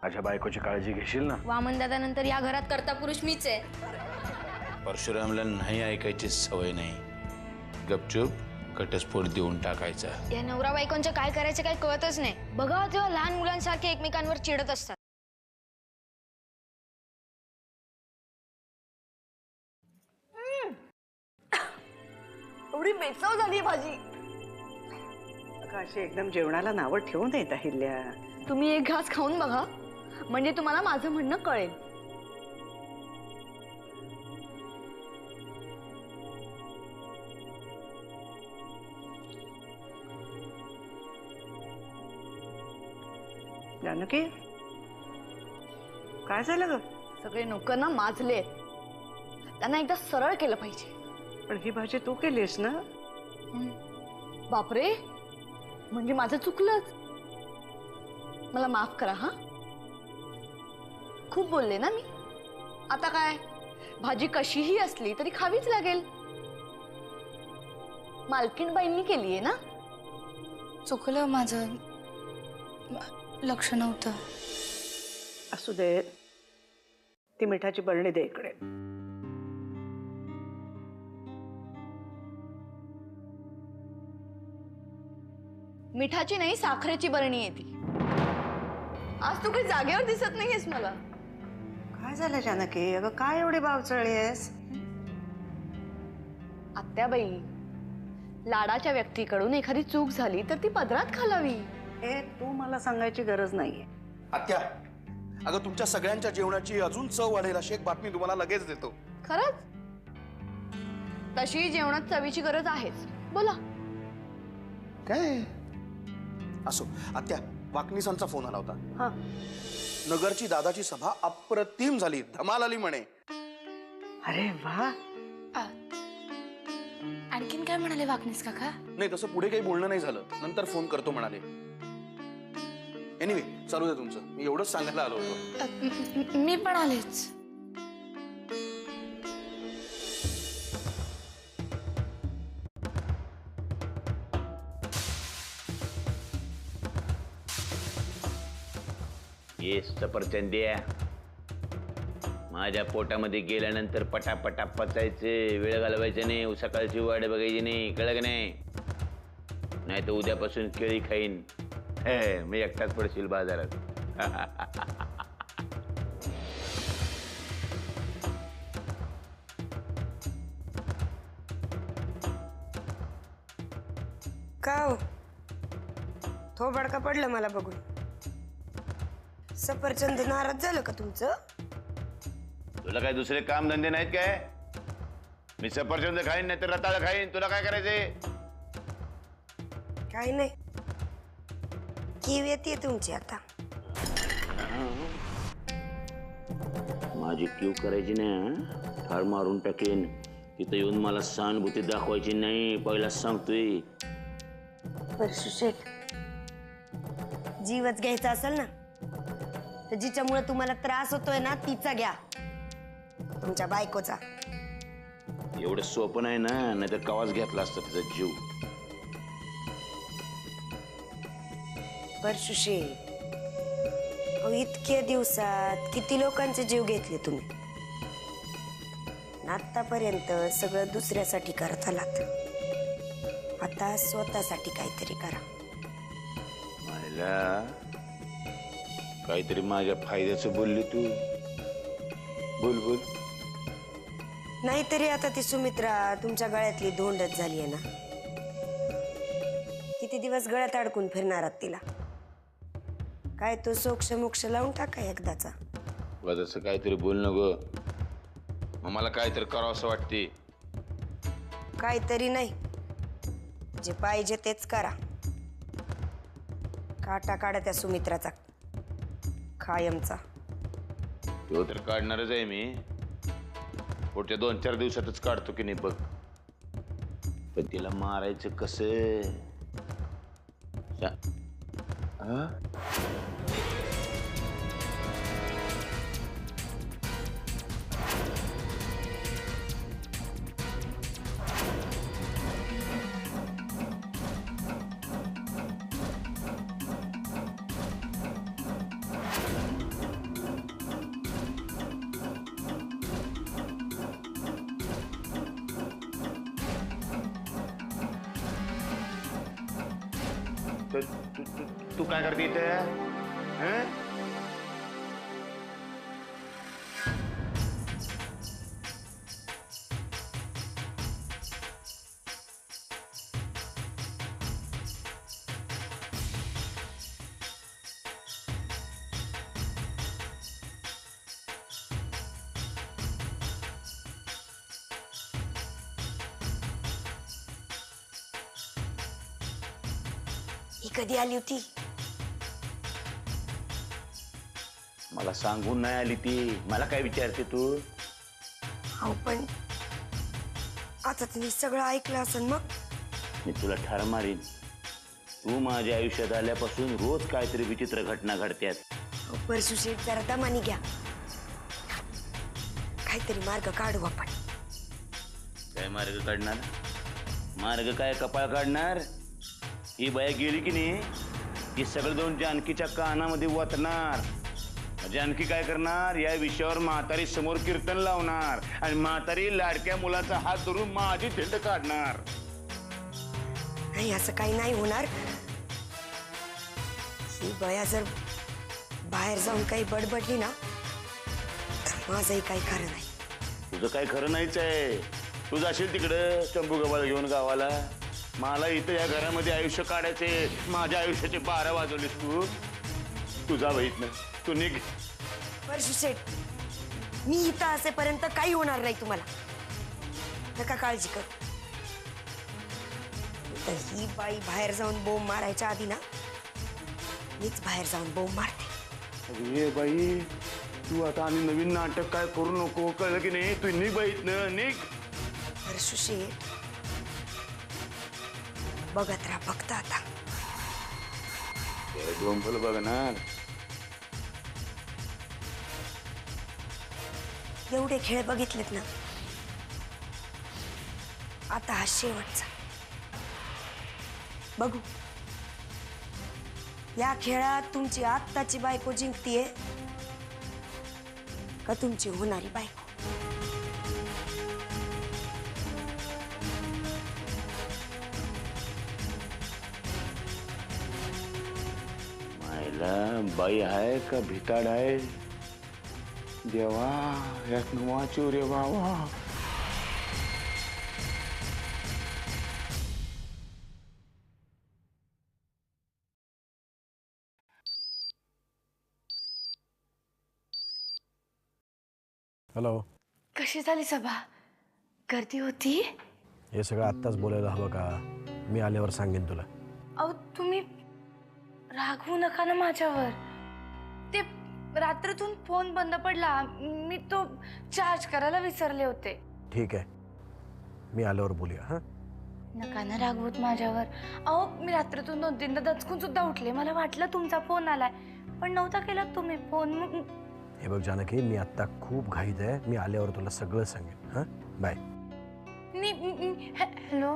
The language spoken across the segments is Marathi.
माझ्या बायकोची काळजी घेशील ना? वामन दादा नंतर या घरात कर्ता पुरुष मीच आहे। परशुरामला नाही ऐकायची सवय नाही, गपचूप घटस्फोट देऊन टाकायचा। या नवरा बायकोंचं काय करायचं काय कळतच नाही। बघा तेव्हा लहान मुलांसारखे एकमेकांवर चिडत असतात। एवढी बेचव झाली भाजी। अशी एकदम जेवणाला नावं ठेवू नयेत अहिल्या। तुम्ही एक घास खाऊन बघा, म्हणजे तुम्हाला माझं म्हणणं कळेल। जानकी, काय झालं ग? सगळे नोकर ना माजले, त्यांना एकदा सरळ केलं पाहिजे। पण ही भाजी तू केलीस ना? बापरे, म्हणजे माझं चुकलंच। मला माफ करा हा, खूप बोलले ना मी। आता काय, भाजी कशीही असली तरी खावीच लागेल। मालकीणबाईंनी केलीये ना। चुकलं माझं, लक्ष नव्हतं। असू दे, ती मिठाची बरणी दे इकडे। मिठाची नाही, साखरेची बरणी आहे ती। आज तू काही जागेवर दिसत नाहीयेस मला। काय झालं जानकी? अगं काय एवढी बावचळली आहेस? आत्याबाई, लाडाच्या व्यक्तीकडून एखादी चूक झाली तर ती पदरात घालावी। हे तू मला सांगायची गरज नाहीये। आत्या, अगं तुमच्या सगळ्यांच्या जेवणाची अजून चव वाढेल अशी एक बातमी तुम्हाला लगेच देतो। खरंच? तशी जेवणात चवीची गरज आहेच, बोला। काय असो आत्या, वाकणीसांचा फोन आला होता। हा, नगरची दादाची सभा अप्रतिम झाली, धमाल आली म्हणे। अरे वा। आणखीन काय म्हणाले वाकणीस काका? नाही, तसं पुढे काही बोलणं नाही झालं, नंतर फोन करतो म्हणाले। एनिवे, चालू दे तुमचं, मी एवढंच सांगायला आलो होतो। मी पण आलेच। ये सफरचंद्या, माझ्या पोटामध्ये गेल्यानंतर पटापटा पचायचे, वेळ घालवायचे नाही, सकाळची वाट बघायची नाही, कळलं का नाही? नाही तर उद्यापासून केळी खाईन, मी एकटाच पडशील बाजारात। का हो, थोबाड का पडलं मला बघून? सफरचंद नाराज झालं का तुमचं? तुला काय दुसरे काम धंदे नाहीत काय? मी सफरचंद खाईन नाही तर रताळ खाईन, तुला काय करायचंय? काही नाही, कीव येते तुमची आता। माझी क्यू करायची नाही, ठार मारून टाकेन। तिथं येऊन मला सहानुभूती दाखवायची नाही, पहिला सांगतोय। परशु शेठ, जीवच घ्यायचा असेल ना तर जिच्यामुळे तुम्हाला त्रास होतोय ना तिचा घ्या, तुमच्या बायकोचा। एवढं सोपं नाही ना, नाही तर कवाच घेतला असता तिचा जीव। परशु शेठ, इतक्या दिवसात किती लोकांचे जीव घेतले तुम्ही? आतापर्यंत सगळं दुसऱ्यासाठी करत आलात, आता स्वतःसाठी काहीतरी करा। मला काहीतरी माझ्या फायद्याचं बोलली तू. बोल बोल. नाहीतरी आता ती सुमित्रा तुमच्या गळ्यातली धोंडच झाली आहे ना. किती दिवस गळ्यात अडकून फिरणार आहात तिला? काय तो सोक्ष मोक्ष लावून टाका एकदाचा. बघ तसं काहीतरी बोल नको. मग मला काहीतरी करावं असं वाटते. काहीतरी नाही, जे पाहिजे तेच करा. काटा काढा त्या सुमित्राचा कायमचा. तो तर काढणारच आहे मी. पुढच्या 2-4 दिवसातच काढतो की नाही बघ. पण तिला मारायचं कसं? हा? तू काय करते इथे? ही कधी आली होती? मला सांगून नाही आली ती. मला काय विचारते तू? हो पण आता तिने सगळं ऐकलं असेल मग. मी तुला ठार मारीन. तू माझ्या आयुष्यात आल्यापासून रोज काहीतरी विचित्र घटना घडत्यात. परशु शेठ जरा दमानी घ्या. काहीतरी मार्ग काढू आपण. काय मार्ग काढणार? मार्ग काय कपाळ काढणार? ही बाया गेली की नाही, ती सगळं जाऊन जानकीच्या कानामध्ये वाचणार. जानकी काय करणार? या विषयावर म्हातारी समोर कीर्तन लावणार आणि म्हातारी लाडक्या मुलाचा हात धरून माझी धिंड काढणार. नाही असं काही नाही होणार. ही बया जर बाहेर जाऊन काही बडबडली ना तर माझंही काही खरं नाही. तुझं काय खरं नाहीच आहे. तू जाशील तिकडं चंबू गबाळ घेऊन गावाला. मला इथं या घरामध्ये आयुष्य काढायचे. माझ्या आयुष्याचे 12 वाजवलीस तू. तुझा बहित नाही. तू निघ. परशु शेठ, मी इथं असेपर्यंत काही होणार नाही तुम्हाला. नका काळजी कर. तर ही बाई बाहेर जाऊन बोंब मारायच्या आधी ना मीच बाहेर जाऊन बोंब मारते. अरे बाई, तू आता आणि नवीन नाटक काय करू नको. कळलं की नाही? तू निघ बाईत ना, निघ. परशु शेठ, बघत राहा फक्त आता. डोंबल बघणार. एवढे खेळ बघितलेत ना, आता हा शेवटचा. बघू या खेळात तुमची आत्ताची बायको जिंकतीये का तुमची होणारी बायको. मायला बाई आहे का भिताड आहे? देवा, यात वाचू रे बाबा. हॅलो. कशी झाली सभा? गर्दी होती? हे सगळं आत्ताच बोलायला हवं का? मी आल्यावर सांगेन तुला. अहो तुम्ही रागवू नका ना माझ्यावर. ते रात्रीतून फोन बंद पडला. मी तो चार्ज करायला विसरले होते. ठीक आहे, मी आल्यावर बोलूया. हां, नका ना रागवत माझ्यावर. अहो मी रात्रीतून 2-3दा दचकून सुद्धा उठले. मला वाटलं तुमचा फोन आलाय, पण नव्हता केला तुम्ही फोन. हे बघ जानकी, मी आत्ता खूप घाईत आहे. मी आल्यावर तुला सगळं सांगेन. हां, बाय. हॅलो.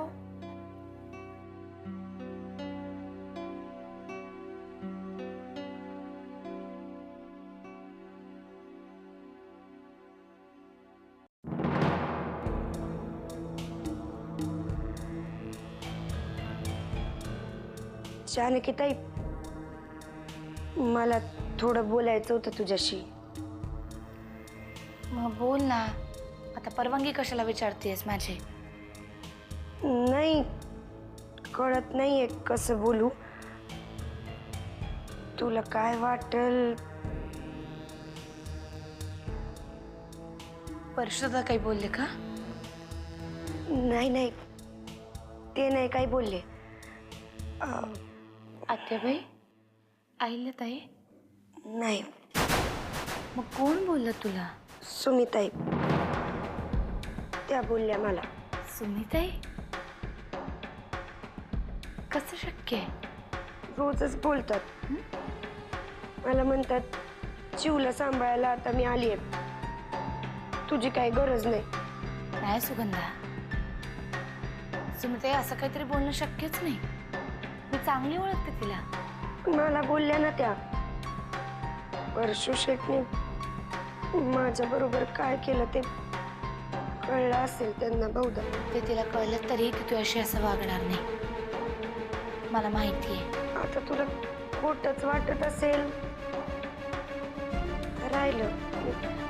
जानकी ताई, मला थोडं बोलायचं होतं तुझ्याशी. मग बोल ना. आता परवानगी कशाला विचारतेस माझी? नाही, कळत नाहीये कसं बोलू. तुला काय वाटल? परशुदा काही बोलले का? नाही नाही, ते नाही काही बोलले. आत्याबाई, अहिल्याताई, नाही, मग कोण बोललं तुला? सुमिताई, त्या बोलल्या मला. सुमिताई? कसं शक्य आहे? रोजच बोलतात. मला म्हणतात चिवला सांभाळायला आता मी आली आहे, तुझी काही गरज नाही. नाही सुगंधा, सुमिताई असं काहीतरी बोलणं शक्यच नाही. मी चांगली ओळखते तिला. मला बोलल्या ना त्या. परशु शेटने माझ्या बरोबर काय केलं ते कळलं असेल त्यांना बहुधा. ते तिला कळलं तरी ती तुझ्याशी असं वागणार नाही, मला माहिती आहे. आता तुला खोटच वाटत असेल. राहिलं.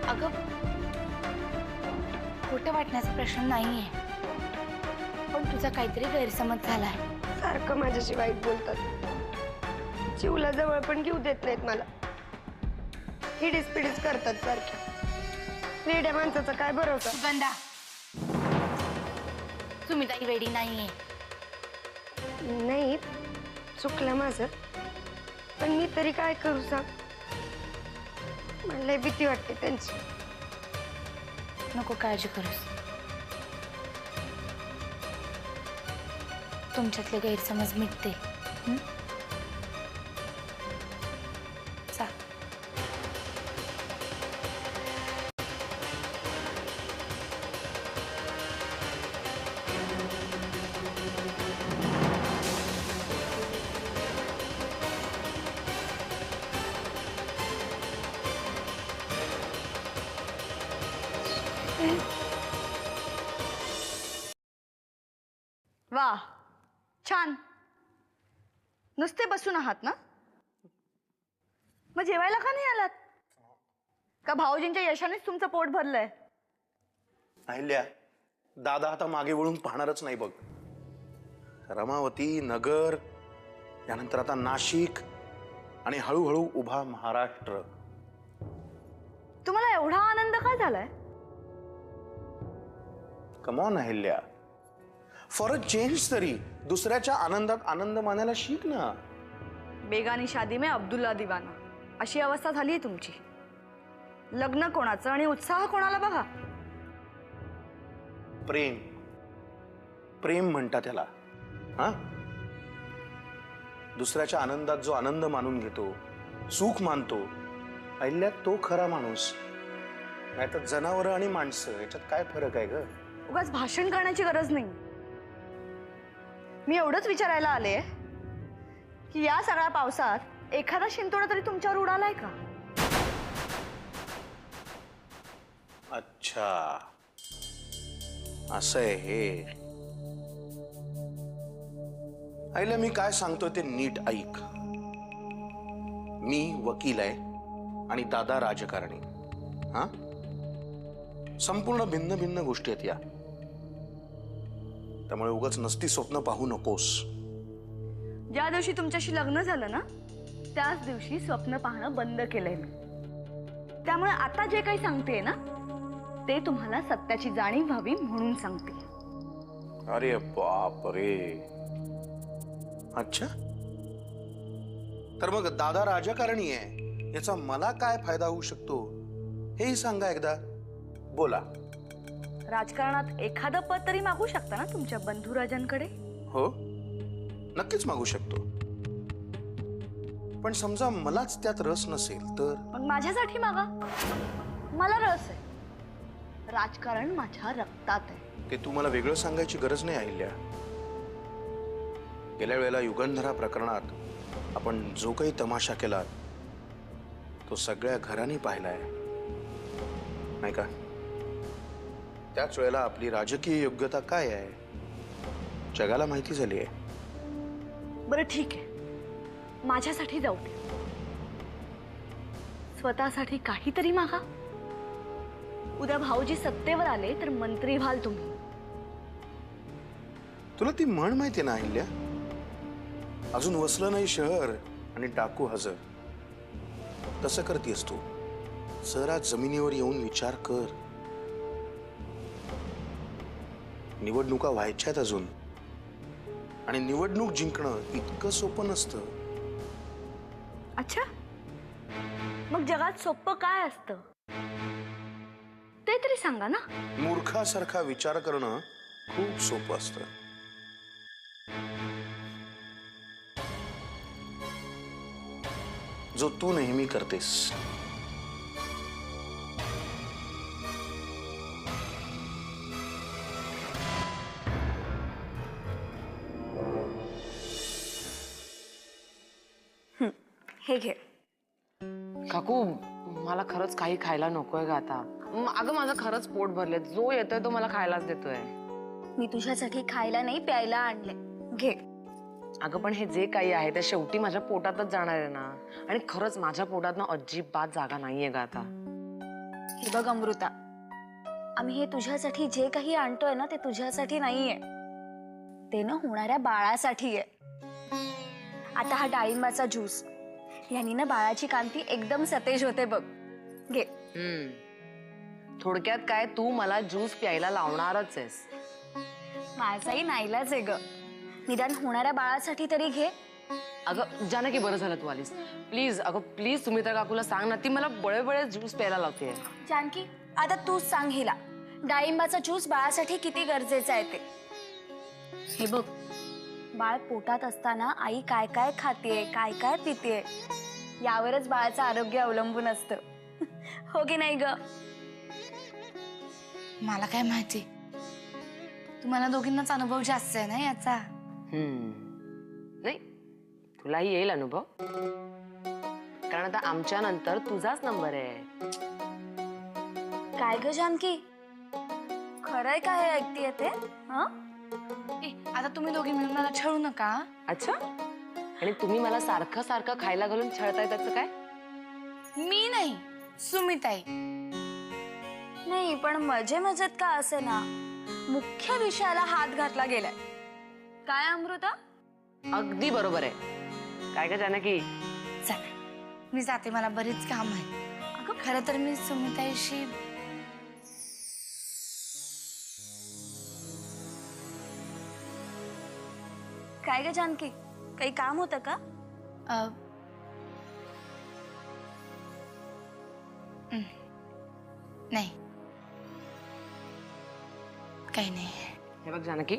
अगं, खोटं वाटण्याचा प्रश्न नाहीये, पण तुझा काहीतरी गैरसमज झालाय. सारखं माझ्याशी वाईट बोलतात. चिवला जवळ पण घेऊ देत नाहीत मला. हिडीस पिडीस करतात सारख्या. वेड्या माणसाचा काय भरोसा. सुगंधा, सुमिताई वेडी नाहीये. नाही, चुकलं माझं, पण मी तरी काय करू सांग. मला लय भीती वाटते त्यांची. नको काळजी करूस. तुमच्यातले गैरसमज मिटते. चा. वा, छान. नुसते बसून आहात ना? मग जेवायला का नाही आलात? का भाऊजींच्या यशानेच तुमचं पोट भरलंय? अहिल्या, दादा आता मागे वळून पाहणारच नाही बघ. रमावती, नगर, यानंतर आता नाशिक आणि हळूहळू उभा महाराष्ट्र. तुम्हाला एवढा आनंद का झालाय? Come on Ahilya, for a change तरी दुसऱ्याच्या आनंदात आनंद मानायला शिक ना. बेगानी शादी में अब्दुल्ला दिवाना अशी अवस्था झालीये तुमची. लग्न कोणाचं आणि उत्साह कोणाला बघा. प्रेम, प्रेम म्हणतात त्याला. हा, दुसऱ्याच्या आनंदात जो आनंद मानून घेतो, सुख मानतो, अहिल्या तो खरा माणूस. नाहीतर जनावरं आणि माणसं याच्यात काय फरक आहे ग? उगाच भाषण करण्याची गरज नाही. मी एवढंच विचारायला आले की या सगळ्या पावसात एखादा शिंतोडा तरी तुमच्यावर उडालाय का? अच्छा, असं आहे हे. आईला मी काय सांगतोय ते नीट ऐक. मी वकील आहे आणि दादा राजकारणी. हा, संपूर्ण भिन्न भिन्न गोष्टी आहेत या. त्यामुळे उगाच नसती स्वप्न पाहू नकोस. ज्या दिवशी तुमच्याशी लग्न झालं ना, त्याच दिवशी स्वप्न पाहणं बंद केलंय मी. त्यामुळे आता जे काही सांगते ना, ते तुम्हाला सत्याची जाणीव व्हावी म्हणून सांगते. अरे बाप रे. अच्छा, तर मग दादा राजकारणी आहे याचा मला काय फायदा होऊ शकतो हेही सांगा एकदा. बोला. राजकारणात एखादं पद तरी मागू शकता ना तुमच्या बंधुराजांकडे? हो, नक्कीच मागू शकतो. पण समजा मलाच त्यात रस नसेल तर? मग माझ्यासाठी मागा. मला रस आहे. राजकारण माझ्या रक्तात आहे. ते तू मला वेगळं सांगायची गरज नाही अहिल्या. गेल्या वेळेला युगंधरा प्रकरणात आपण जो काही तमाशा केला तो सगळ्या घरांनी पाहिलाय, नाही का? त्याच वेळेला आपली राजकीय योग्यता काय आहे जगाला माहिती झाली आहे. बरं ठीक आहे, माझ्यासाठी जाऊ दे. स्वतःसाठी काहीतरी मागा. उद्या भाऊजी सत्तेवर आले तर मंत्री व्हाल तुम्ही. तुला ती म्हण माहिती ना अहिल्या, अजून वसलं नाही शहर आणि टाकू हजर. तसं करतेस तू. जरा जमिनीवर येऊन विचार कर. निवडणुका व्हायच्यात अजून, आणि निवडणूक जिंकणं इतकं सोपं नसतं. अच्छा, मग जगात सोपं काय असतं ते तरी सांगा ना. मूर्खासारखा विचार करणं खूप सोपं असतं. जो तू नेहमी करतेस. हे घे. काकू मला खरंच काही खायला नकोय ग आता. अगं माझं खरंच पोट भरले. जो येतोय तो मला खायलाच देतोय. मी तुझ्यासाठी खायला नाही प्यायला आणले. घे. अगं पण हे जे काही आहे ते शेवटी माझ्या पोटातच जाणार आहे ना. आणि खरंच माझ्या पोटात ना अजिबात जागा नाहीये ग आता. हे बघ अमृता, आम्ही हे तुझ्यासाठी जे काही आणतोय ना ते तुझ्यासाठी नाहीये, ते ना होणाऱ्या बाळासाठी आहे. आता हा डाळिंबाचा ज्यूस, यानी ना बाळाची कांती एकदम सतेज होते बघ. घे. थोडक्यात काय, तू मला ज्यूस प्यायला लावणारच आहेस. माझाही नाईलाज आहे ग. निदान होणाऱ्या बाळासाठी तरी घे. अगं जानकी बरं झालं तू आलीस. प्लीज अगं प्लीज सुमित्रा काकूला सांग ना, ती मला बळे ज्यूस प्यायला लावते. जानकी आता तूच सांग हिला डाळिंबाचा ज्यूस बाळासाठी किती गरजेचा आहे ते. हे बघ, बाळ पोटात असताना आई काय काय खातेय, काय काय पितेय, यावरच बाळाचं आरोग्य अवलंबून असतं. हो की नाही ग? मला काय माहिती, तुम्हाला दोघींनाच अनुभव जास्त आहे ना याचा. नाही, तुलाही येईल अनुभव, कारण आता आमच्या नंतर तुझाच नंबर आहे. काय ग जानकी, खरंय काय ऐकतेय ते? आता तुम्ही दोघी मिळून मला छळू नका. अच्छा, आणि तुम्ही मला सारखं सारखं खायला घालून छळताय त्याचं काय? मी नाही, सुमिताई. नाही पण मजे मजेत का असे ना, मुख्य विषयाला हात घातला गेलाय. काय अमृता? अगदी बरोबर आहे. काय का जानकी? चला मी जाते, मला बरीच काम आहे. अगं खरं तर मी सुमिताईशी काय ग जानकी, काही काम होतं का? नाही, काही नाही. हे बघ जानकी,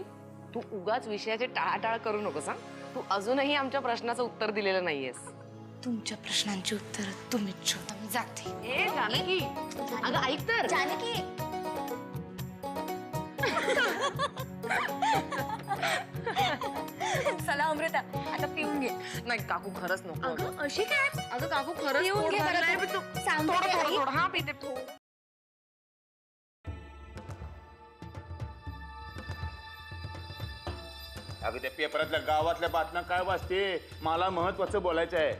तू उगाच विषयाचे टाळाटाळ करू नकोस. तू अजूनही आमच्या प्रश्नाचं उत्तर दिलेलं नाहीयेस. तुमच्या प्रश्नांची उत्तर तुम्हीच शोधा, मी जाते. ए जानकी, अगं ऐक तर. जानकी चला अमृता, आता पिऊन घे. नाही काकू, खरंच नको. अगं अशी काय? अगं काकू खरंच पिऊन पोट घे भरलंय. बरं. पण तू सांगते थोडं आई. थोडं थोडं हा पिते थोडं. अगं त्या पेपरातल्या गावातल्या बातम्या काय वाचते, मला महत्वाचं बोलायचं आहे.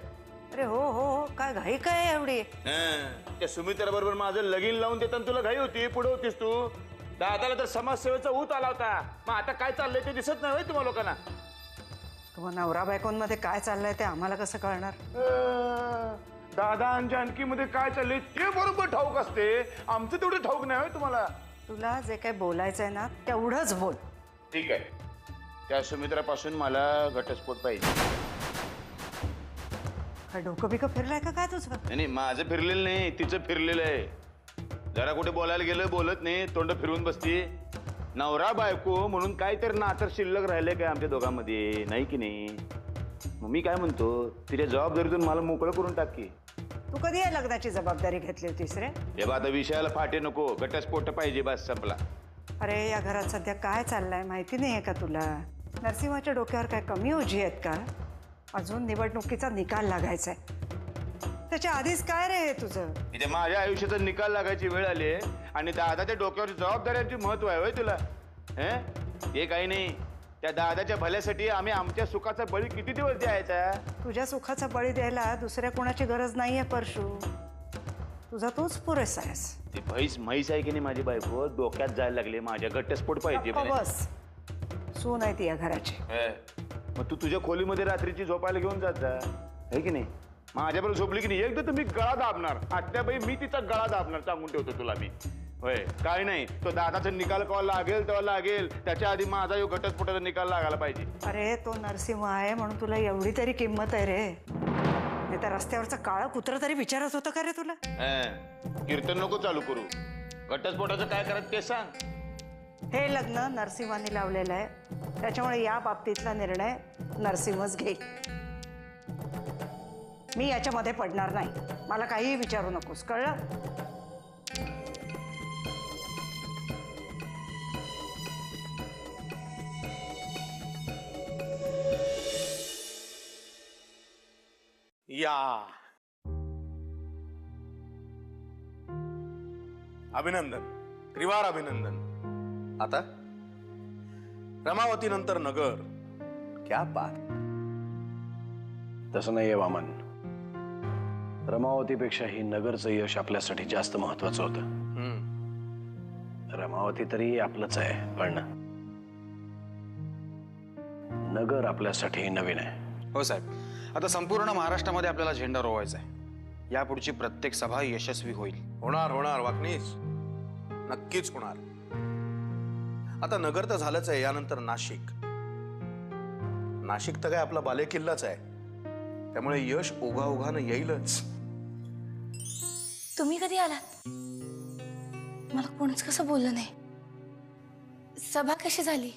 अरे हो हो हो, काय घाई काय एवढी? त्या सुमित्रा बरोबर माझं लगीन लावून देताना तुला घाई होती, पुढे होतीस तू. दादाला तर समाजसेवेचा ऊत आला होता. मग आता काय चाललंय ते दिसत नाही तुम्हा लोकांना? तुम्हा नवरा बायकोंमध्ये काय चाललंय ते आम्हाला कसं कळणार? दादा आणि जानकी मध्ये काय चाललंय ते बरोबर ठाऊक असते, आमचं तेवढं ठाऊक नाही होय तुम्हाला. तुला जे काही बोलायचंय ना तेवढंच बोल. ठीक आहे, त्या सुमित्रापासून मला घटस्फोट पाहिजे. काय डोकं बिकं फिरलंय का काय तुझं? नाही माझं फिरलेलं नाही, तिचं फिरलेलं आहे. जरा कुठे बोलायला गेलं बोलत नाही, तोंड फिरवून बसती. नवरा बायको म्हणून काय तर नातर शिल्लक राहिलंय काय आमच्या दोघांमध्ये, नाही की नाही? मग मी काय म्हणतो, तिच्या जबाबदारीतून मला मोकळं करून टाक की. तू कधी या लग्नाची जबाबदारी घेतली होतीस रे? हे बा आता विषयाला फाटे नको, घटस्फोट पाहिजे, बस संपला. अरे या घरात सध्या काय चाललंय माहिती नाहीये का तुला? नरसिंहाच्या डोक्यावर काय कमी ओझी आहेत का? अजून निवडणुकीचा निकाल लागायचाय. त्याच्या आधीच काय रे हे तुझं? इथे माझ्या आयुष्याचा निकाल लागायची वेळ आली आहे आणि दादाच्या डोक्यावर जबाबदाऱ्यांची महत्व आहे होय तुला? हे काही नाही, त्या दादाच्या भल्यासाठी आम्ही आमच्या सुखाचा बळी किती दिवस द्यायचा? तुझ्या सुखाचा बळी द्यायला दुसऱ्या कोणाची गरज नाहीये परशू. तुझा तोच पुरेसा आहेस. ती म्हैस आहे की नाही माझी बायको डोक्यात जायला लागले माझ्या घटस्फोट पाहिजे गप्प म्हणे. बस. सून आहे ती या घराची. हे, मग तू तुझ्या खोलीमध्ये रात्रीची झोपायला घेऊन जात जा है की नाही. माझ्याबरोबर झोपली की नाही एकदा तर मी गळा दाबणार. आत्याबाई मी तिचा गळा दाबणार सांगून ठेवतो तुला मी. होय काय नाही तो दादाचा निकाल केव्हा लागेल तेव्हा लागेल. त्याच्या आधी माझा यो घटस्फोटाचा निकाल लागायला पाहिजे. अरे तो नरसिंह आहे म्हणून तुला एवढी तरी किंमत आहे रे. नाही तर रस्त्यावरचं काळं कुत्रं तरी विचारत होतं का रे तुला? कीर्तन नको चालू करू. घटस्फोटाचं काय करत ते सांग. हे लग्न नरसिंहांनी लावलेलं आहे त्याच्यामुळे या बाबतीतला निर्णय नरसिंहच घे. मी याच्यामध्ये पडणार नाही. मला काहीही विचारू नकोस कळलं? या अभिनंदन, त्रिवार अभिनंदन. आता रमावती नंतर नगर. क्या बात. तसं नाहीये वामन. रमावतीपेक्षा ही नगरचं यश आपल्यासाठी जास्त महत्वाचं होतं. रमावती तरी आपलंच आहे पण नगर आपल्यासाठी नवीन आहे. हो साहेब, आता संपूर्ण महाराष्ट्रामध्ये आपल्याला झेंडा रोवायचा आहे. यापुढची प्रत्येक सभा यशस्वी होईल. होणार होणार वाकनीस, नक्कीच होणार. आता नगर तर झालंच आहे. यानंतर नाशिक. नाशिक तर काय आपला बालेकिल्लाच आहे. त्यामुळे यश ओघाओघानं येईलच. तुम्ही कधी आलात? मला कोणीच कसं बोललं नाही. सभा कशी झाली?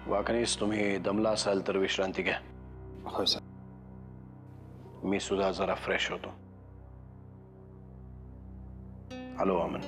वाकणीस तुम्ही दमला असाल तर विश्रांती घ्या. होय सर. मी सुद्धा जरा फ्रेश होतो. आलो वामन.